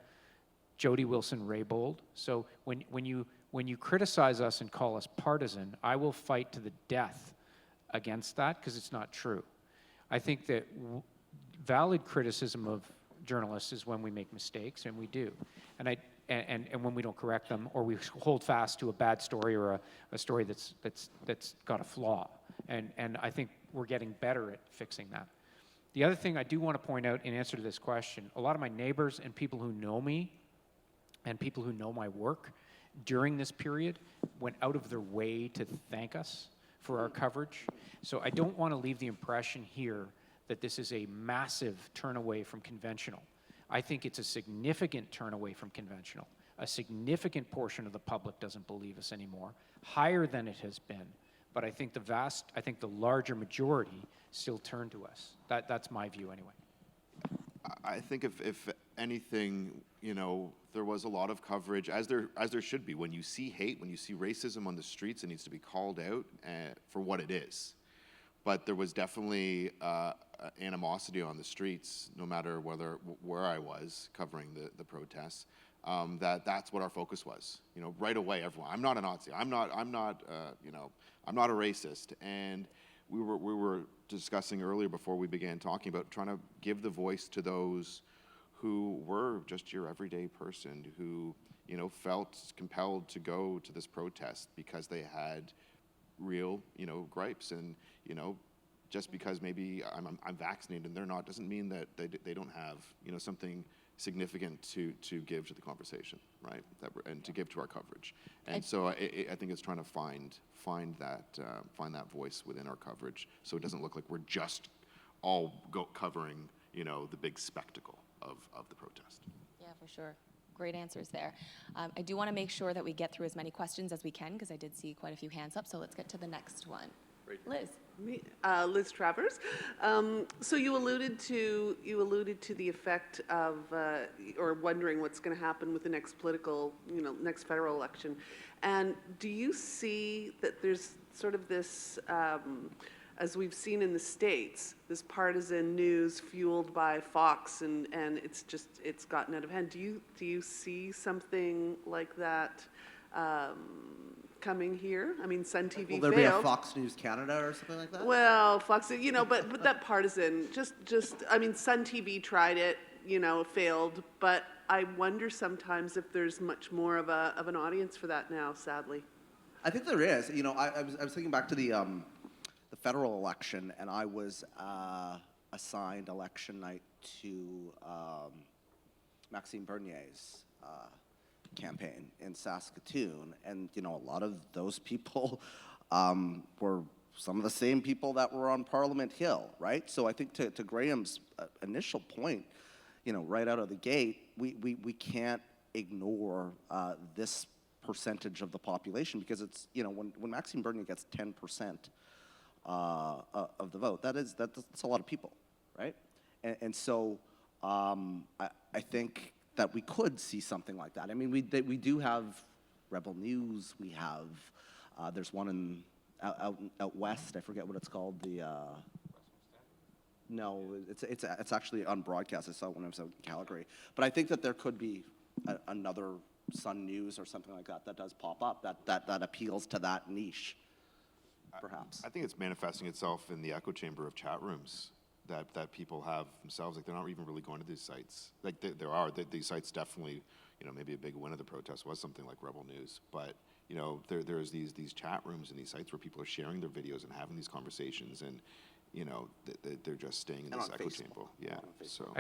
Jody Wilson-Raybould? So when you criticize us and call us partisan, I will fight to the death against that because it's not true. I think that valid criticism of journalists is when we make mistakes, and we do. And when we don't correct them, or we hold fast to a bad story or a story that's got a flaw. And I think we're getting better at fixing that. The other thing I do want to point out in answer to this question, a lot of my neighbors and people who know me and people who know my work during this period went out of their way to thank us for our coverage. So I don't want to leave the impression here that this is a massive turn away from conventional. I think it's a significant turn away from conventional. A significant portion of the public doesn't believe us anymore, higher than it has been. But I think the larger majority still turn to us. That's my view anyway. I think if anything, there was a lot of coverage, as there should be. When you see hate, when you see racism on the streets, it needs to be called out for what it is. But there was definitely animosity on the streets, no matter where I was covering the protests. That's what our focus was. Right away, everyone. I'm not a Nazi. I'm not a racist. And we were discussing earlier before we began talking about trying to give the voice to those who were just your everyday person who felt compelled to go to this protest because they had real gripes, and just because maybe I'm vaccinated and they're not doesn't mean that they don't have something significant to give to the conversation, right? And to give to our coverage. And so I think it's trying to find that voice within our coverage, so it doesn't look like we're just all covering the big spectacle of the protest. Yeah, for sure. Great answers there. I do want to make sure that we get through as many questions as we can, because I did see quite a few hands up, so let's get to the next one. Liz. Liz Travers. So you alluded to the effect of, or wondering what's going to happen with the next next federal election. And do you see that there's sort of this, as we've seen in the States, this partisan news fueled by Fox, and it's gotten out of hand. Do you see something like that coming here? I mean, Sun TV failed. Will there be a Fox News Canada or something like that? Well, Fox, but that partisan, I mean, Sun TV tried it, failed, but I wonder sometimes if there's much more of an audience for that now, sadly. I think there is. I was thinking back to the federal election, and I was assigned election night to Maxime Bernier's campaign in Saskatoon, and a lot of those people were some of the same people that were on Parliament Hill, right? So I think to Graham's initial point, right out of the gate, we can't ignore this percentage of the population, because it's when Maxime Bernier gets 10% of the vote, that's a lot of people, right? And so I think that we could see something like that. I mean, we do have Rebel News. We have there's one out west. I forget what it's called. No, it's actually on broadcast. I saw it when I was out in Calgary. But I think that there could be another Sun News or something like that does pop up that appeals to that niche, perhaps. I think it's manifesting itself in the echo chamber of chat rooms that people have themselves. Like, they're not even really going to these sites. Like, these sites definitely, maybe a big win of the protest was something like Rebel News, but there's these chat rooms and these sites where people are sharing their videos and having these conversations, and they're just staying in this echo chamber. Yeah. So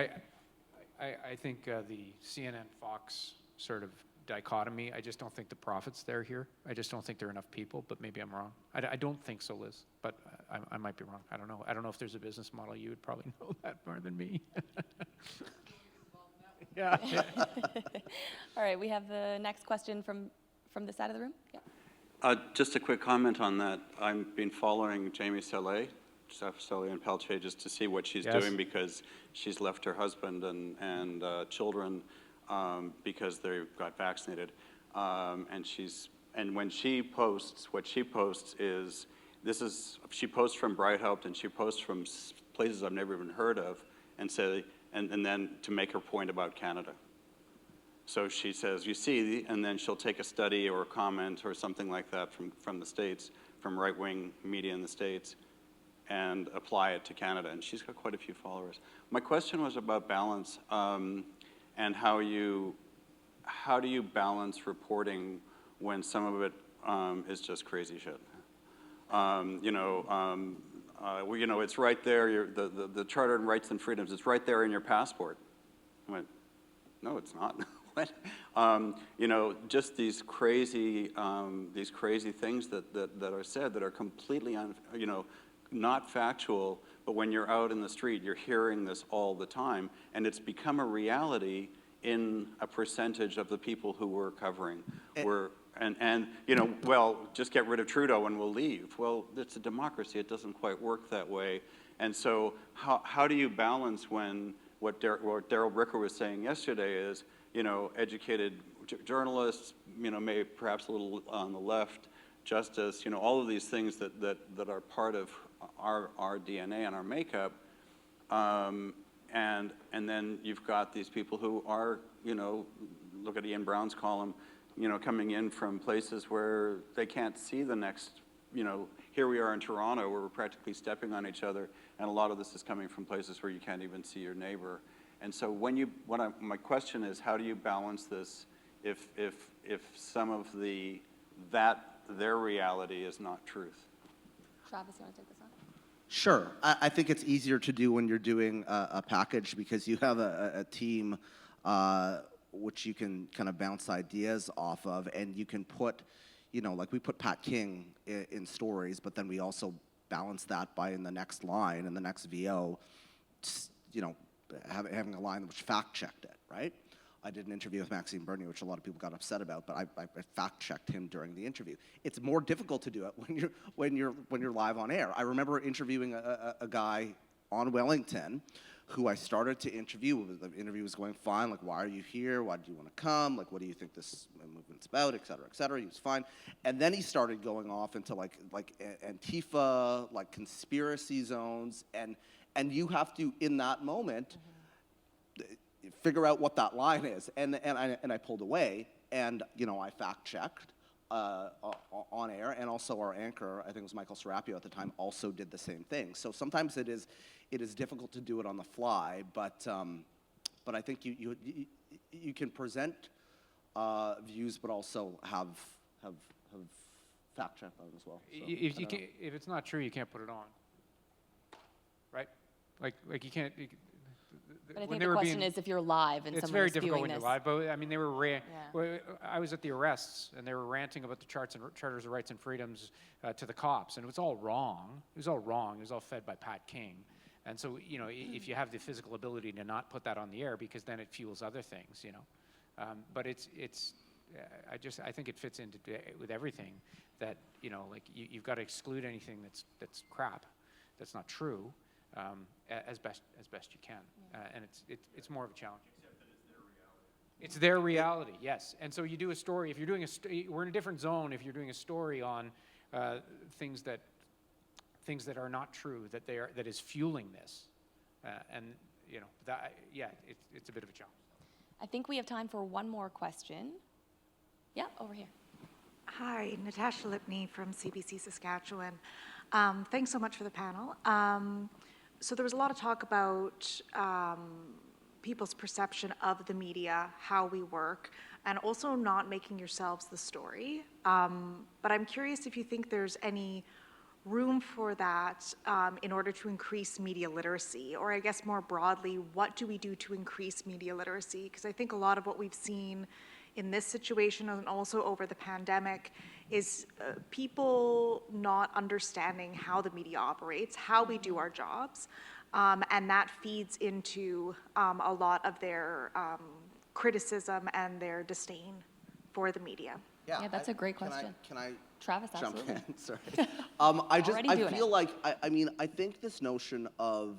I think the CNN Fox sort of dichotomy, I just don't think the profit's there here. I just don't think there are enough people, but maybe I'm wrong. I don't think so, Liz, but I might be wrong. I don't know. I don't know if there's a business model. You would probably know that more than me. Yeah. All right, we have the next question from this side of the room. Yeah. Just a quick comment on that. I've been following Jamie Salé and Pelche, just to see what she's doing, because she's left her husband and children because they got vaccinated, and when she posts, what she posts is she posts from Brighthaupt, and she posts from places I've never even heard of, and then to make her point about Canada. So she says, you see, and then she'll take a study or a comment or something like that from the States, from right-wing media in the States, and apply it to Canada. And she's got quite a few followers. My question was about balance, and how do you balance reporting when some of it is just crazy shit? It's right there. The Charter and Rights and Freedoms. It's right there in your passport. I went, no, it's not. What? Just these crazy things that are said that are completely not factual. But when you're out in the street, you're hearing this all the time, and it's become a reality in a percentage of the people who we're covering. Just get rid of Trudeau and we'll leave. Well, it's a democracy. It doesn't quite work that way. And so how do you balance when what Darrell Bricker was saying yesterday is, educated journalists, maybe perhaps a little on the left, justice, all of these things that are part of our DNA and our makeup, and then you've got these people who are, look at Ian Brown's column, coming in from places where they can't see the next, here we are in Toronto where we're practically stepping on each other, and a lot of this is coming from places where you can't even see your neighbor. And so my question is, how do you balance this if some of their reality is not truth? Travis, you want to take this on? Sure. I think it's easier to do when you're doing a package, because you have a team which you can kind of bounce ideas off of, and you can put, like we put Pat King in stories, but then we also balance that by in the next line, in the next VO, having a line which fact-checked it, right? I did an interview with Maxime Bernier, which a lot of people got upset about, but I fact-checked him during the interview. It's more difficult to do it when you're live on air. I remember interviewing a guy on Wellington who I started to interview. The interview was going fine, like, why are you here? Why do you want to come? Like, what do you think this movement's about, et cetera, et cetera. He was fine. And then he started going off into like Antifa, like conspiracy zones, and you have to, in that moment, figure out what that line is. And I pulled away, and, you know, I fact-checked on air, and also our anchor, I think it was Michael Serapio at the time, also did the same thing. So sometimes it is difficult to do it on the fly, but I think you can present views, but also have fact check them as well. So, if it's not true, you can't put it on, right? Like you can't. But I think the question is if you're live and it's someone very is difficult viewing when this. you're live. But I mean, they were I was at the arrests, and they were ranting about the Charters of Rights and Freedoms to the cops, and it was all wrong. It was all wrong. It was all fed by Pat King. And so, you know, if you have the physical ability to not put that on the air, because then it fuels other things, you know. But I think it fits into with everything that, you know, like you've got to exclude anything that's crap, that's not true, as best you can. And it's more of a challenge. Except that it's their reality. It's their reality, yes. And so you do a story. If you're doing we're in a different zone. If you're doing a story on things that are not true, that is fueling this, and you know it's a bit of a challenge. I think we have time for one more question. Yeah, over here. Hi, Natasha Lipney from CBC Saskatchewan. Thanks so much for the panel. So there was a lot of talk about people's perception of the media, how we work, and also not making yourselves the story. But I'm curious if you think there's any room for that in order to increase media literacy, or I guess more broadly, what do we do to increase media literacy? Because I think a lot of what we've seen in this situation and also over the pandemic is people not understanding how the media operates, how we do our jobs, and that feeds into a lot of their criticism and their disdain for the media. Yeah, that's a great question. Can I Travis, jump absolutely. in? Sorry. I feel like, I think this notion of,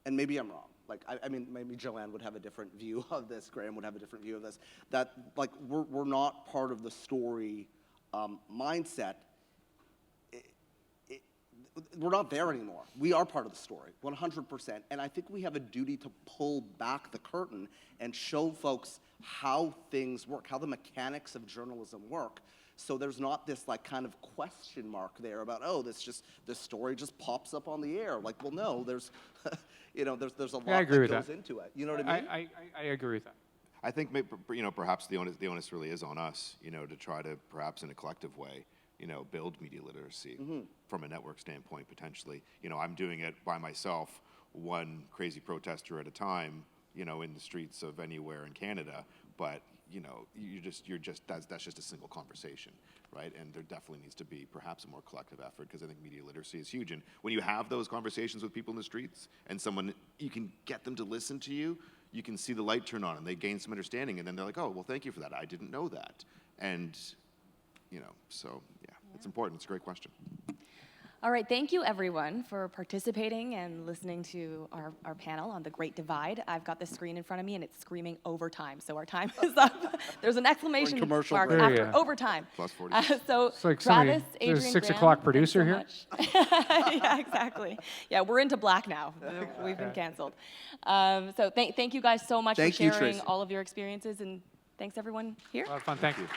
and maybe I'm wrong, like, I mean, maybe Joanne would have a different view of this, Graham would have a different view of this, that, like, we're not part of the story mindset. We're not there anymore. We are part of the story, 100%. And I think we have a duty to pull back the curtain and show folks how things work, how the mechanics of journalism work. So there's not this like kind of question mark there about, oh, this story just pops up on the air. Like, well, no, there's, there's a lot that goes into it. You know what I mean? I agree with that. I think, perhaps the onus really is on us, to try to, perhaps in a collective way, build media literacy from a network standpoint, potentially. I'm doing it by myself, one crazy protester at a time, in the streets of anywhere in Canada, but that's just a single conversation, right? And there definitely needs to be perhaps a more collective effort, because I think media literacy is huge. And when you have those conversations with people in the streets and you can get them to listen to you, you can see the light turn on and they gain some understanding, and then they're like, oh, well, thank you for that. I didn't know that. And, so yeah, it's important. It's a great question. All right, thank you everyone for participating and listening to our panel on the Great Divide. I've got the screen in front of me and it's screaming overtime, so our time is up. There's an exclamation mark after overtime. Plus 40. So it's like Travis, Adrian, there's a 6 Graham, o'clock producer here? Yeah, exactly. Yeah, we're into black now. We've been canceled. So thank you guys so much for sharing all of your experiences, and thanks everyone here. A lot of fun, thank you.